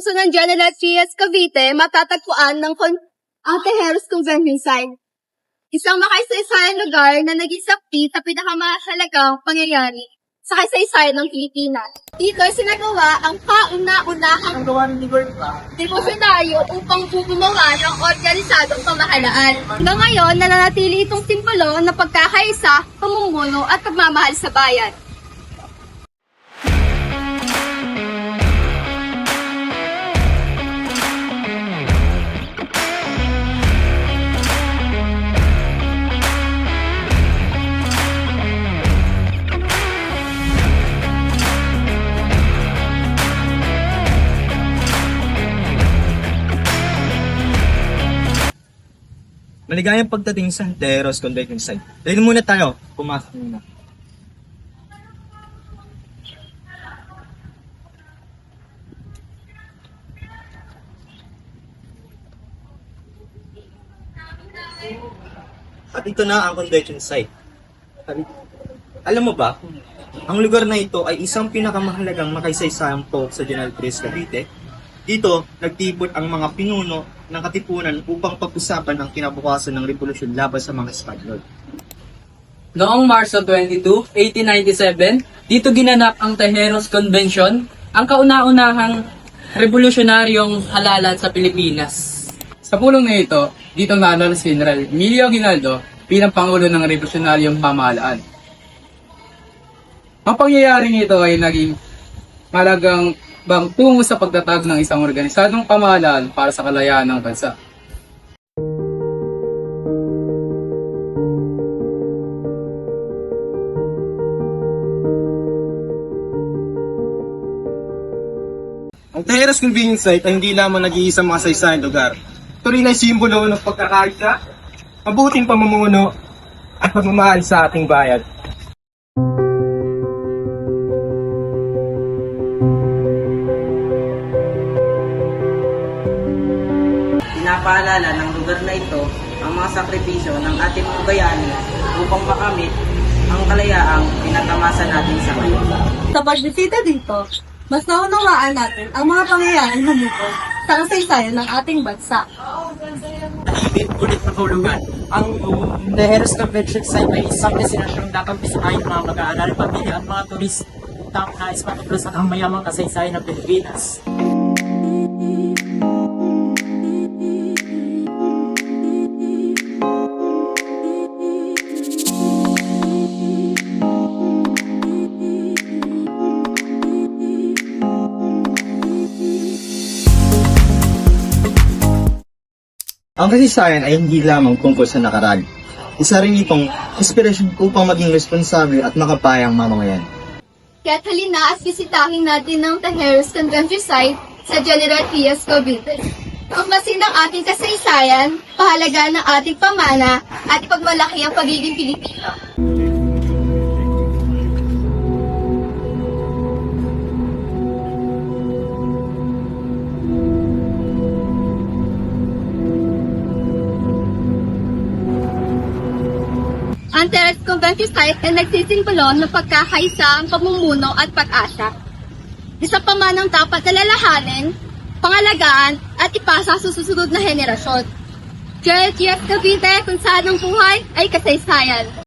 puso ng General Trias Cavite, matatagpuan ng Tejeros Convention Site. Isang makaisa-isayang lugar na naging sakti sa pinakamahalagang pangyayari sa kasaysayan ng Pilipinas. Dito sinagawa ang kauna-unahang debosyonaryo upang gumawa ng organisadong pamahalaan. Hanggang ngayon, nananatili itong simbolo ng pagkakaisa, pamumuno at pagmamahal sa bayan. Maligayang pagdating sa Tejeros Convention Site. Dahil muna tayo, pumasok muna. At ito na ang convention site. Alam mo ba, ang lugar na ito ay isang pinakamahalagang makasaysayang talk sa General Trias Cavite. Dito, nagtipon ang mga pinuno ng katipunan upang pag-usapan ang kinabukasan ng revolusyon laban sa mga Espanyol. Noong Marso 22, 1897, dito ginanap ang Tejeros Convention, ang kauna-unahang revolusyonaryong halalan sa Pilipinas. Sa pulong na ito, dito nanalo si General Emilio Aguinaldo bilang Pangulo ng Revolusyonaryong Pamahalaan. Ang pangyayaring ito ay naging malagang tungo sa pagtatag ng isang organisadong pamahalaan para sa kalayaan ng bansa. Ang Tejeros Convention Site ay hindi lamang nag-iisang masaysayang lugar. Ito rin ay simbolo ng pagkakaisa, mabuting pamumuno at pagmamahal sa ating bayan. Pinapaalala ng lugar na ito ang mga sakripisyo ng ating mga bayani upang makamit ang kalayaang pinatamasa natin sa ngayon. Sa pagbisita dito, mas naunawaan natin ang mga pangyayaring humukol sa kasaysayan ng ating bansa. Ulit na kahulugan. Ang Tejeros Convention Site ay isang destinasyong dapat bisitahin ng mga mag-aaral, pamilya at mga turistang nais matuklasan ang mayamang kasaysayan ng Pilipinas. Ang kasaysayan ay hindi lamang tungkol sa nakaraan. Isa rin itong inspirasyon upang maging responsable at makapayang mamamayan. Kaya't halina at bisitahin natin ang Tejeros Convention Site sa General Trias Cavite. Tuklasin ang ating kasaysayan, pahalagaan ng ating pamana, at ipagmalaki ang pagiging Pilipino. Ang Tejeros Convention Site ay nagsisimbolo ng pagkakaisa, pamumuno at pag-asa. Isa pa man ang dapat alalahanin, pangalagaan at ipasa sa susunod na henerasyon. General Trias Cavite, kung saan ang buhay ay kasaysayan.